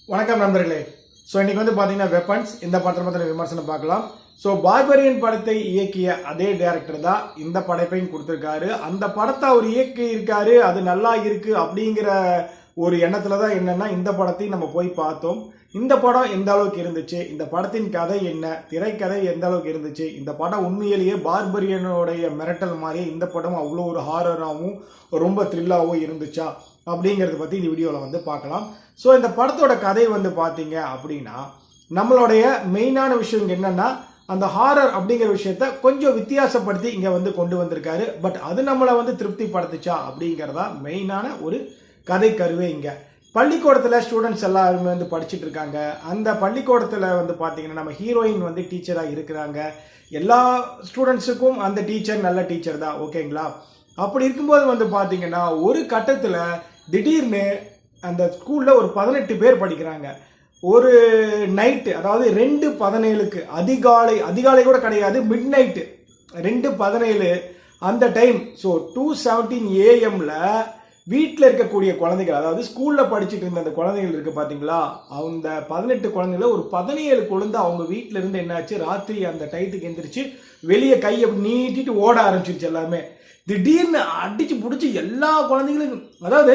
வணக்கம் நண்பர்களே. இன்னைக்கு வந்து பார்த்தீங்கன்னா வெப்பன்ஸ் இந்த படத்தை பற்றின விமர்சனம் பார்க்கலாம். பார்பரியன் படத்தை இயக்கிய அதே டைரக்டர் தான் இந்த படைப்பையும் கொடுத்துருக்காரு. அந்த படத்தை அவர் இயக்கி இருக்காரு, அது நல்லா இருக்கு அப்படிங்கிற ஒரு எண்ணத்துல தான் என்னன்னா இந்த படத்தையும் நம்ம போய் பார்த்தோம். இந்த படம் எந்த அளவுக்கு இருந்துச்சு, இந்த படத்தின் கதை என்ன, திரைக்கதை எந்த அளவுக்கு இருந்துச்சு, இந்த படம் உண்மையிலேயே பார்பரியனுடைய மிரட்டல் மாதிரியே இந்த படம் அவ்வளோ ஒரு ஹாரராகவும் ரொம்ப த்ரில்லாகவும் இருந்துச்சா அப்படிங்கிறத பற்றி இந்த வீடியோவில் வந்து பார்க்கலாம். இந்த படத்தோட கதை வந்து பார்த்தீங்க அப்படின்னா நம்மளுடைய மெயினான விஷயம் என்னன்னா அந்த ஹாரர் அப்படிங்கிற விஷயத்த கொஞ்சம் வித்தியாசப்படுத்தி இங்கே வந்து கொண்டு வந்திருக்காரு. பட் அது நம்மளை வந்து திருப்தி படுத்துச்சா அப்படிங்கிறதா மெயினான ஒரு கதை கருவே. இங்கே பள்ளிக்கூடத்தில் ஸ்டூடெண்ட்ஸ் எல்லாருமே வந்து படிச்சுட்டு இருக்காங்க. அந்த பள்ளிக்கூடத்தில் வந்து பார்த்தீங்கன்னா நம்ம ஹீரோயின் வந்து டீச்சராக இருக்கிறாங்க. எல்லா ஸ்டூடெண்ட்ஸுக்கும் அந்த டீச்சர் நல்ல டீச்சர் தான், ஓகேங்களா? அப்படி இருக்கும்போது வந்து பார்த்தீங்கன்னா ஒரு கட்டத்தில் திடீர்னு அந்த ஸ்கூலில் ஒரு 18 பேர் படிக்கிறாங்க. ஒரு நைட்டு, அதாவது 2:17 அதிகாலை கூட கிடையாது, மிட் நைட்டு 2:17 அந்த டைம். 2:17 AM வீட்டில் இருக்கக்கூடிய குழந்தைகள், அதாவது ஸ்கூலில் படிச்சுட்டு இருந்த அந்த குழந்தைகள் இருக்கு பார்த்தீங்களா, அந்த 18 குழந்தைங்கள ஒரு 17 குழந்தை அவங்க வீட்டில இருந்து என்னாச்சு, ராத்திரி அந்த டைத்துக்கு எந்திரிச்சு வெளியே கையை நீட்டிட்டு ஓட ஆரம்பிச்சிருச்சு. எல்லாமே திடீர்னு அடிச்சு பிடிச்சி எல்லா குழந்தைங்களுக்கும், அதாவது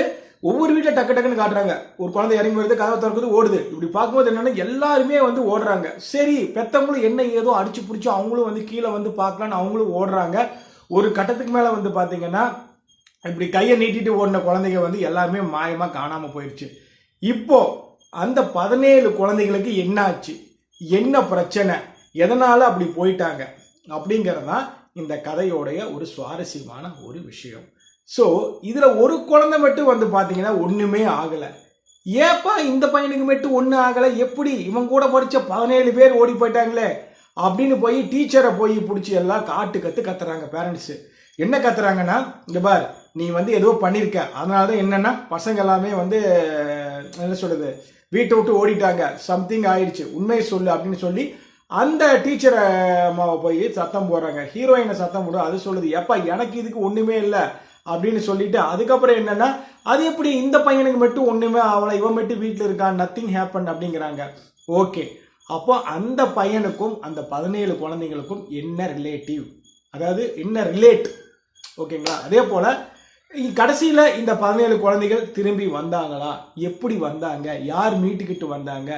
ஒவ்வொரு வீட்டில் டக்கு டக்குன்னு காட்டுறாங்க. ஒரு குழந்தை இறங்கி வருது, கதவை திறக்குது, ஓடுது. இப்படி பார்க்கும்போது என்னன்னா எல்லாருமே வந்து ஓடுறாங்க. சரி, பெத்தவங்களும் என்ன ஏதோ அடிச்சு பிடிச்சி அவங்களும் வந்து கீழே வந்து பார்க்கலான்னு அவங்களும் ஓடுறாங்க. ஒரு கட்டத்துக்கு மேலே வந்து பார்த்தீங்கன்னா இப்படி கையை நீட்டிட்டு ஓடின குழந்தைங்க வந்து எல்லாருமே மாயமாக காணாமல் போயிடுச்சு. இப்போ அந்த 17 குழந்தைகளுக்கு என்ன ஆச்சு, என்ன பிரச்சனை, எதனால அப்படி போயிட்டாங்க அப்படிங்கிறதான் இந்த கதையோடைய ஒரு சுவாரஸ்யமான ஒரு விஷயம். இதுல ஒரு குழந்தை மட்டும் வந்து பாத்தீங்கன்னா ஒண்ணுமே ஆகல. ஏப்பா இந்த பையனுக்கு மட்டும் ஒண்ணு ஆகல, எப்படி இவன் கூட படிச்ச 17 பேர் ஓடி போயிட்டாங்களே அப்படின்னு போய் டீச்சரை போய் பிடிச்சி எல்லாம் கத்துறாங்க. பேரண்ட்ஸ் என்ன கத்துறாங்கன்னா, இங்க பார், நீ வந்து ஏதோ பண்ணிருக்க, அதனாலதான் என்னன்னா பசங்க எல்லாமே வந்து என்ன சொல்றது, வீட்டை விட்டு ஓடிட்டாங்க, சம்திங் ஆயிடுச்சு, உண்மையை சொல்லு அப்படின்னு சொல்லி அந்த டீச்சரை போய் சத்தம் போடுறாங்க. ஹீரோயினை சத்தம் போடுற, அது சொல்லுது, ஏப்பா எனக்கு இதுக்கு ஒண்ணுமே இல்லை அப்படின்னு சொல்லிட்டு அதுக்கப்புறம் என்னன்னா, அது எப்படி இந்த பையனுக்கு மட்டும் ஒண்ணுமே அவளை, இவன் மட்டும் வீட்டில் இருக்கான், நத்திங் ஹேப்பன் அப்படிங்கிறாங்க. ஓகே, அப்போ அந்த பையனுக்கும் அந்த 17 குழந்தைங்களுக்கும் என்ன ரிலேட்டிவ், அதாவது என்ன ரிலேட், ஓகேங்களா? அதே போல கடைசியில இந்த 17 குழந்தைகள் திரும்பி வந்தாங்களா, எப்படி வந்தாங்க, யார் மீட்டுக்கிட்டு வந்தாங்க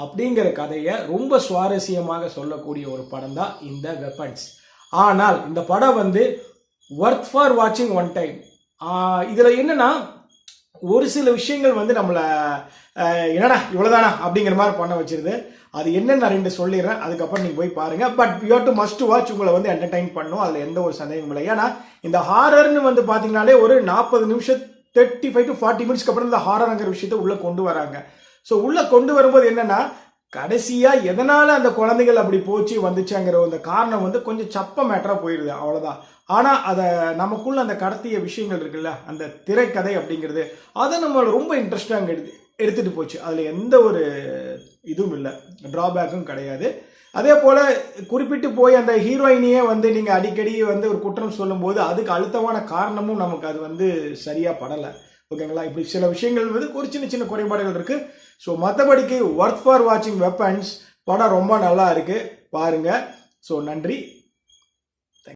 அப்படிங்கிற கதையை ரொம்ப சுவாரஸ்யமாக சொல்லக்கூடிய ஒரு படம் தான் இந்த வெப்பன்ஸ். ஆனால் இந்த படம் வந்து ஒர்த் ஃபார் வாட்சிங் ஒன் டைம். இதுல என்னன்னா ஒரு சில விஷயங்கள் வந்து நம்மளை என்னடா இவ்வளவுதானா அப்படிங்கிற மாதிரி பண்ண வச்சிருது. அது என்னன்னு நான் 2 சொல்லிடுறேன், அதுக்கப்புறம் நீங்க போய் பாருங்க. But you have to must watch, உங்களை வந்து என்டர்டைன் பண்ணும், அதுல எந்த ஒரு சந்தேகமும் இல்லை. ஏன்னா இந்த ஹாரர்னு வந்து பாத்தீங்கன்னாலே ஒரு 40 நிமிஷம் 35 to 40 மினிட்ஸ்க்கு அப்புறம் இந்த ஹாரர்ங்கிற விஷயத்த உள்ள கொண்டு வராங்க. உள்ள கொண்டு வரும்போது என்னன்னா, கடைசியா எதனால அந்த குழந்தைகள் அப்படி போச்சு வந்துச்சாங்கிற அந்த காரணம் வந்து கொஞ்சம் சப்ப மேட்டரா போயிடுது, அவ்வளவுதான். ஆனா அதை நமக்குள்ள அந்த கடத்திய விஷயங்கள் இருக்குல்ல, அந்த திரைக்கதை அப்படிங்கிறது, அதை நம்ம ரொம்ப இன்ட்ரெஸ்டாக எடுத்துட்டு போச்சு. அதுல எந்த ஒரு இதுவும் இல்லை, டிராபேக்கும் கிடையாது. அதே போல குறிப்பிட்டு போய் அந்த ஹீரோயினியே வந்து நீங்க அடிக்கடி வந்து ஒரு குற்றம் சொல்லும் போது அதுக்கு அழுத்தமான காரணமும் நமக்கு அது வந்து சரியா படலை, ஓகேங்களா? இப்படி சில விஷயங்கள் வந்து ஒரு சின்ன சின்ன குறைபாடுகள் இருக்கு. மற்றபடிக்கு ஒர்த் ஃபார் வாட்சிங் வெப்பன்ஸ் படம் ரொம்ப நல்லா இருக்கு, பாருங்க. நன்றி.